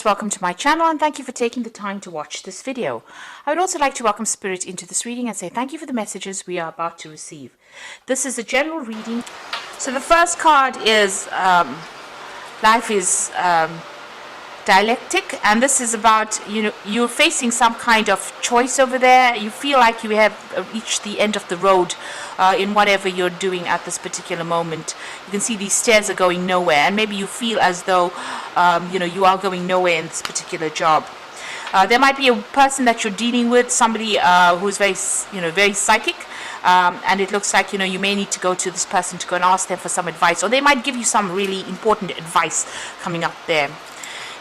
Welcome to my channel and thank you for taking the time to watch this video. I would also like to welcome Spirit into this reading and say thank you for the messages we are about to receive. This is a general reading. So the first card is life is dialectic, and this is about, you're facing some kind of choice over there. You feel like you have reached the end of the road in whatever you're doing at this particular moment. You can see these stairs are going nowhere, and maybe you feel as though you are going nowhere in this particular job. There might be a person that you're dealing with, somebody who's very psychic, and it looks like you may need to go to this person to go and ask them for some advice, or they might give you some really important advice coming up there.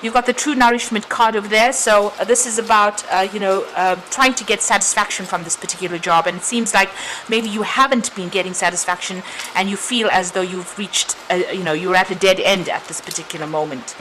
You've got the True Nourishment card over there. So this is about, trying to get satisfaction from this particular job. And it seems like maybe you haven't been getting satisfaction and you feel as though you've reached, you're at a dead end at this particular moment.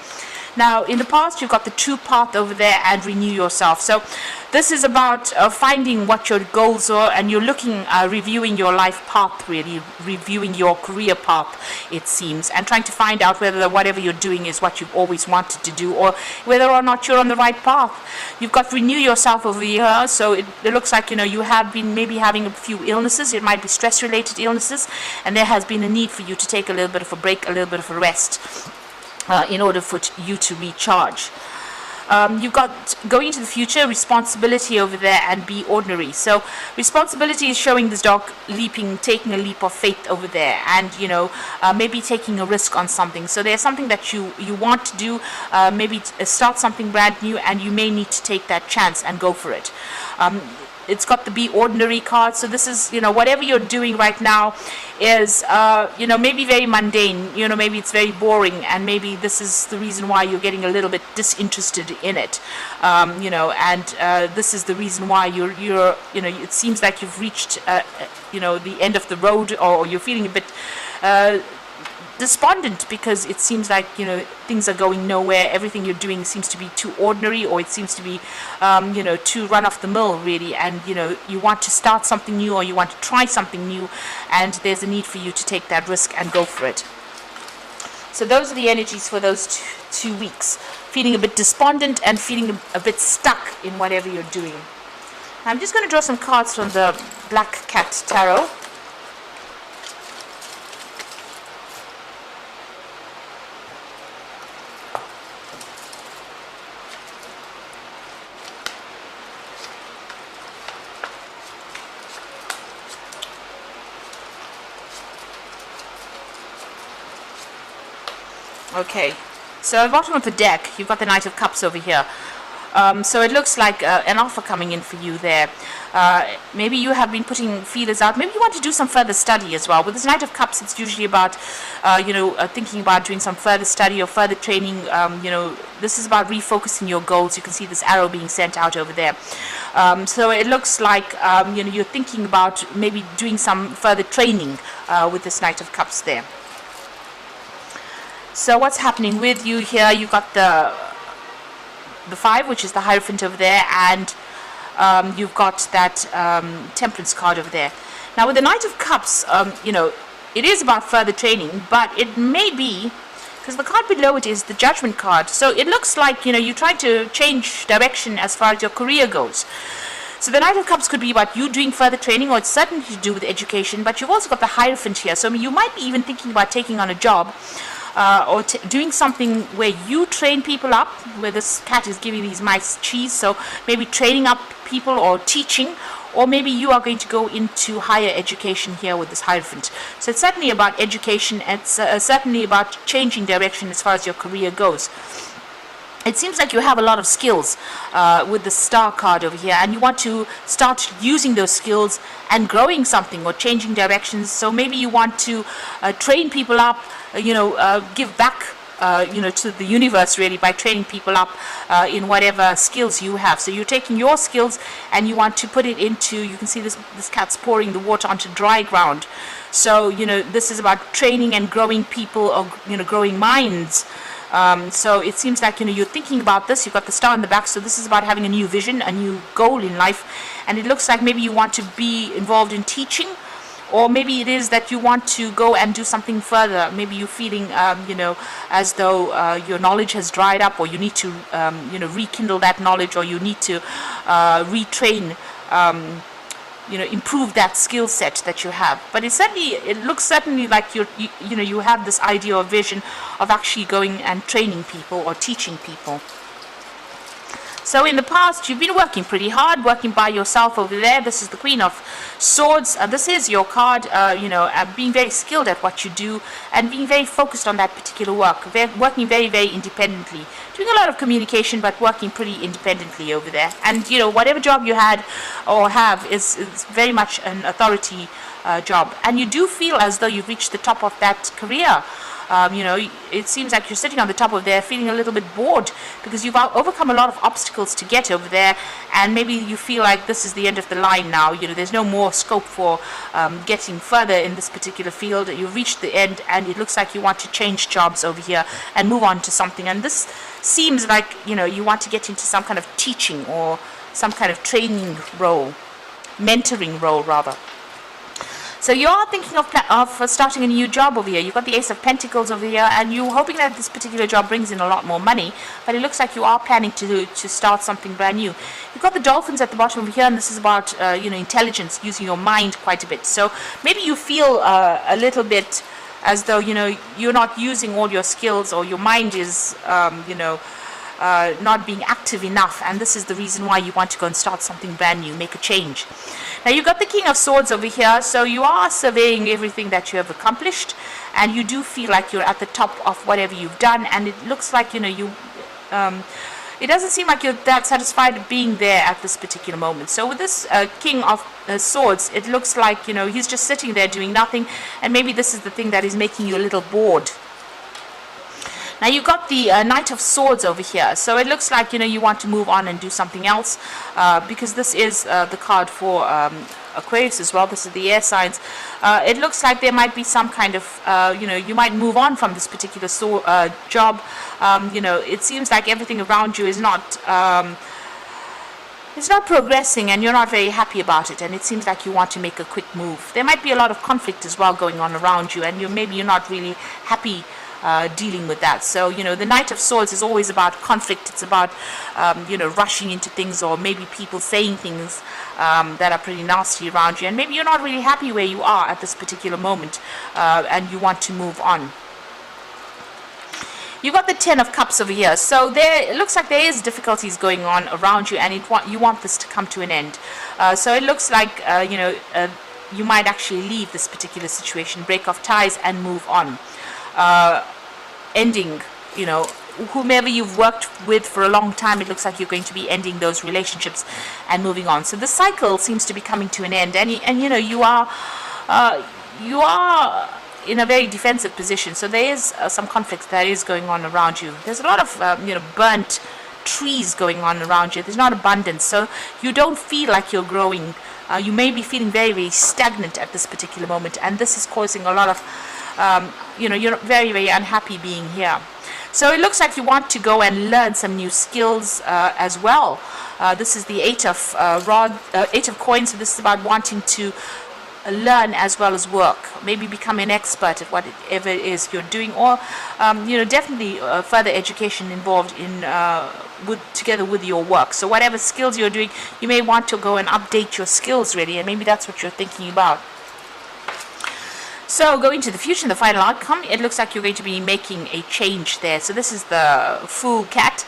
Now, in the past, you've got the True Path over there and Renew Yourself. So this is about finding what your goals are, and you're looking, reviewing your life path, really, reviewing your career path, it seems, and trying to find out whether whatever you're doing is what you've always wanted to do, or whether or not you're on the right path. You've got Renew Yourself over here, so it looks like, you have been maybe having a few illnesses. It might be stress-related illnesses, and there has been a need for you to take a little bit of a break, a little bit of a rest, in order for you to recharge. You've got going into the future, responsibility over there, and be ordinary. So responsibility is showing this dog taking a leap of faith over there, and maybe taking a risk on something. So there's something that you want to do, maybe start something brand new, and you may need to take that chance and go for it. It's got the Be Ordinary card. So this is, whatever you're doing right now is, maybe very mundane, maybe it's very boring, and maybe this is the reason why you're getting a little bit disinterested in it, and this is the reason why you're it seems like you've reached, the end of the road, or you're feeling a bit despondent because it seems like things are going nowhere. Everything you're doing seems to be too ordinary, or it seems to be too run off the mill, really, and you want to start something new, or you want to try something new, and there's a need for you to take that risk and go for it. So those are the energies for those two weeks, feeling a bit despondent and feeling a bit stuck in whatever you're doing. I'm just going to draw some cards from the Black Cat Tarot. Okay, so at the bottom of the deck, you've got the Knight of Cups over here. So it looks like an offer coming in for you there. Maybe you have been putting feelers out. Maybe you want to do some further study as well. With this Knight of Cups, it's usually about, thinking about doing some further study or further training. This is about refocusing your goals. You can see this arrow being sent out over there. So it looks like, you're thinking about maybe doing some further training with this Knight of Cups there. So what's happening with you here? You've got the 5, which is the Hierophant over there, and you've got that Temperance card over there. Now with the Knight of Cups, it is about further training, but it may be, because the card below it is the Judgment card, so it looks like, you try to change direction as far as your career goes. So the Knight of Cups could be about you doing further training, or it's certainly to do with education, but you've also got the Hierophant here, so you might be even thinking about taking on a job, or doing something where you train people up, where this cat is giving these mice cheese, so maybe training up people or teaching, or maybe you are going to go into higher education here with this Hierophant. So it's certainly about education, it's certainly about changing direction as far as your career goes. It seems like you have a lot of skills with the Star card over here, and you want to start using those skills and growing something or changing directions. So maybe you want to train people up, give back, to the universe, really, by training people up in whatever skills you have. So you're taking your skills and you want to put it into, you can see this cat's pouring the water onto dry ground. So, this is about training and growing people, or, growing minds. So it seems like, you're thinking about this. You've got the star in the back, so this is about having a new vision, a new goal in life. And it looks like maybe you want to be involved in teaching, or maybe it is that you want to go and do something further. Maybe you're feeling, as though your knowledge has dried up, or you need to, rekindle that knowledge, or you need to retrain, improve that skill set that you have. But it looks certainly like you have this idea or vision of actually going and training people or teaching people. So in the past, you've been working pretty hard, working by yourself over there. This is the Queen of Swords. This is your card, being very skilled at what you do and being very focused on that particular work, working very, very independently. Doing a lot of communication, but working pretty independently over there. And, whatever job you had or have is very much an authority job. And you do feel as though you've reached the top of that career. It seems like you're sitting on the top of there feeling a little bit bored because you've overcome a lot of obstacles to get over there, and maybe you feel like this is the end of the line now. There's no more scope for getting further in this particular field. You've reached the end, and it looks like you want to change jobs over here and move on to something. And this seems like, you want to get into some kind of teaching or some kind of training role, mentoring role rather. So you are thinking of starting a new job over here. You've got the Ace of Pentacles over here, and you're hoping that this particular job brings in a lot more money, but it looks like you are planning to start something brand new. You've got the dolphins at the bottom over here, and this is about intelligence, using your mind quite a bit. So maybe you feel a little bit as though you're not using all your skills, or your mind is not being active enough, and this is the reason why you want to go and start something brand new, make a change. Now you've got the King of Swords over here, so you are surveying everything that you have accomplished, and you do feel like you're at the top of whatever you've done, and it looks like it doesn't seem like you're that satisfied being there at this particular moment. So with this King of Swords, it looks like he's just sitting there doing nothing, and maybe this is the thing that is making you a little bored. Now you've got the Knight of Swords over here, so it looks like you want to move on and do something else, because this is the card for Aquarius as well. This is the air signs. It looks like there might be some kind of you might move on from this particular job. It seems like everything around you is not it's not progressing, and you're not very happy about it, and it seems like you want to make a quick move. There might be a lot of conflict as well going on around you, and maybe you're not really happy dealing with that. So the Knight of Swords is always about conflict. It's about rushing into things, or maybe people saying things that are pretty nasty around you, and maybe you're not really happy where you are at this particular moment, and you want to move on. You've got the Ten of Cups over here, so it looks like there is difficulties going on around you, and you want this to come to an end. So it looks like you might actually leave this particular situation, break off ties and move on. Ending, whomever you've worked with for a long time, it looks like you're going to be ending those relationships and moving on. So the cycle seems to be coming to an end, and you are in a very defensive position. So there is some conflict that is going on around you. There's a lot of burnt trees going on around you. There's not abundance, so you don't feel like you're growing. You may be feeling very, very stagnant at this particular moment, and this is causing a lot of you're very, very unhappy being here. So it looks like you want to go and learn some new skills as well. This is the Eight of Coins, so this is about wanting to learn as well as work, maybe become an expert at whatever it is you're doing, or definitely further education involved in together with your work. So whatever skills you're doing, you may want to go and update your skills really, and maybe that's what you're thinking about. So going to the future and the final outcome, it looks like you're going to be making a change there. So this is the Fool Cat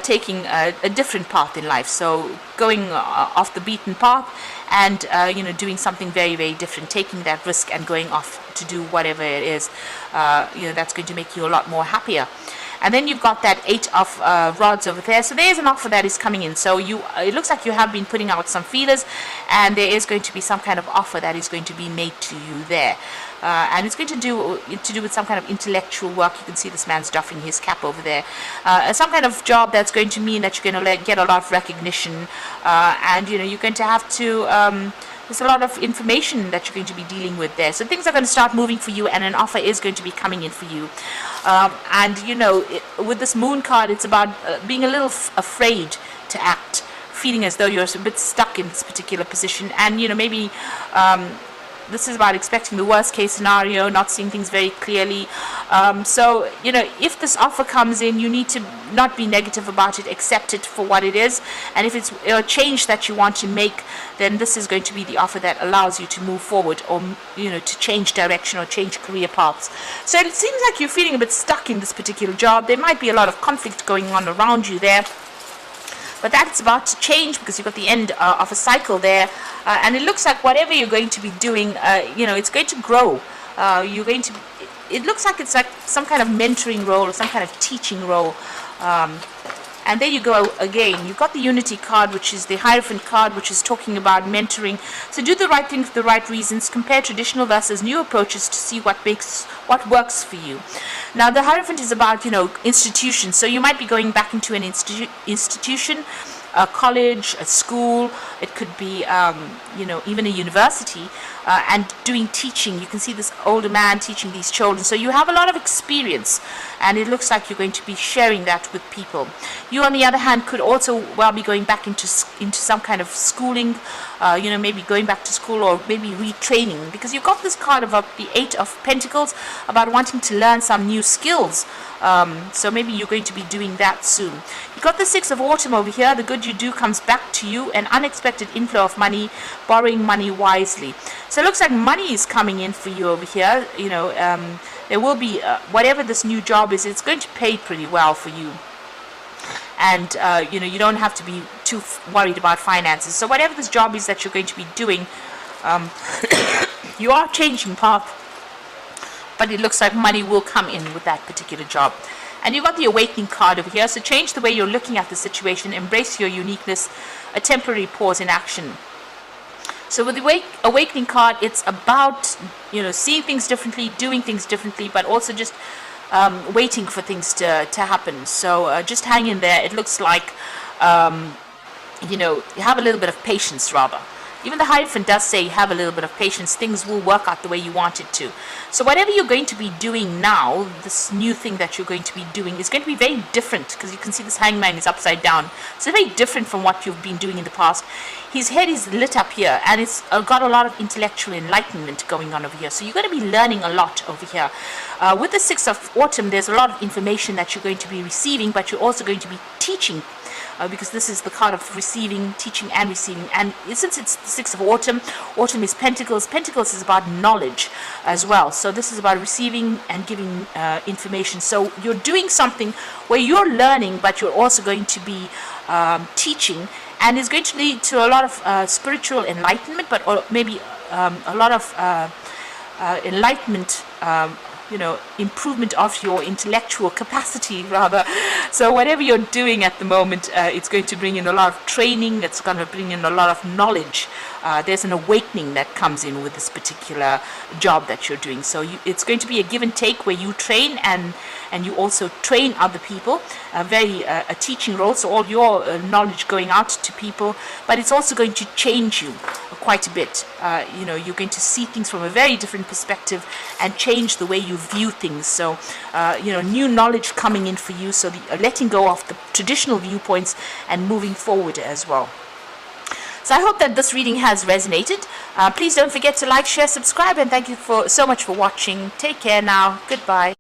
taking a different path in life. So going off the beaten path, and doing something very, very different, taking that risk and going off to do whatever it is that's going to make you a lot more happier. And then you've got that Eight of Rods over there. So there is an offer that is coming in. So it looks like you have been putting out some feelers, and there is going to be some kind of offer that is going to be made to you there. And it's going to do with some kind of intellectual work. You can see this man's doffing his cap over there. Some kind of job that's going to mean that you're going to get a lot of recognition, and you're going to have to. There's a lot of information that you're going to be dealing with there. So things are going to start moving for you, and an offer is going to be coming in for you. With this Moon card, it's about being a little afraid to act, feeling as though you're a bit stuck in this particular position, and maybe this is about expecting the worst case scenario, not seeing things very clearly. So, if this offer comes in, you need to not be negative about it, accept it for what it is. And if it's a change that you want to make, then this is going to be the offer that allows you to move forward, or, to change direction or change career paths. So it seems like you're feeling a bit stuck in this particular job. There might be a lot of conflict going on around you there. But that's about to change, because you've got the end of a cycle there. And it looks like whatever you're going to be doing, it's going to grow. It looks like it's like some kind of mentoring role or some kind of teaching role. And there you go again. You've got the Unity card, which is the Hierophant card, which is talking about mentoring. So do the right thing for the right reasons. Compare traditional versus new approaches to see what works for you. Now, the Hierophant is about, institutions. So you might be going back into an institution, a college, a school. It could be, even a university, and doing teaching. You can see this older man teaching these children. So you have a lot of experience, and it looks like you're going to be sharing that with people. You, on the other hand, could also well be going back into some kind of schooling, maybe going back to school, or maybe retraining, because you've got this card of the Eight of Pentacles about wanting to learn some new skills. So maybe you're going to be doing that soon. You've got the Six of Autumn over here. The good you do comes back to you, an unexpected inflow of money, borrowing money wisely. So it looks like money is coming in for you over here. There will be, whatever this new job is, it's going to pay pretty well for you. And, you don't have to be too worried about finances. So whatever this job is that you're going to be doing, you are changing path, but it looks like money will come in with that particular job. And you've got the Awakening card over here. So change the way you're looking at the situation, embrace your uniqueness, a temporary pause in action. So with the Awakening card, it's about, seeing things differently, doing things differently, but also just waiting for things to happen. So just hang in there. It looks like, you have a little bit of patience, rather. Even the Hierophant does say have a little bit of patience. Things will work out the way you want it to. So whatever you're going to be doing now, this new thing that you're going to be doing is going to be very different, because you can see this Hangman is upside down. So very different from what you've been doing in the past. His head is lit up here, and it's got a lot of intellectual enlightenment going on over here. So you're going to be learning a lot over here. With the Six of Autumn, there's a lot of information that you're going to be receiving, but you're also going to be teaching, because this is the card of receiving, teaching and receiving. And since it's the Six of Autumn, Autumn is Pentacles. Pentacles is about knowledge as well. So this is about receiving and giving information. So you're doing something where you're learning, but you're also going to be teaching, and it's going to lead to a lot of spiritual enlightenment, but maybe a lot of enlightenment, improvement of your intellectual capacity, rather. So whatever you're doing at the moment, it's going to bring in a lot of training. It's going to bring in a lot of knowledge. There's an awakening that comes in with this particular job that you're doing. So it's going to be a give and take, where you train and you also train other people. A teaching role, so all your knowledge going out to people, but it's also going to change you quite a bit. You're going to see things from a very different perspective and change the way you view things. So new knowledge coming in for you, so letting go of the traditional viewpoints and moving forward as well. So I hope that this reading has resonated. Please don't forget to like, share, subscribe, and thank you so much for watching. Take care now. Goodbye.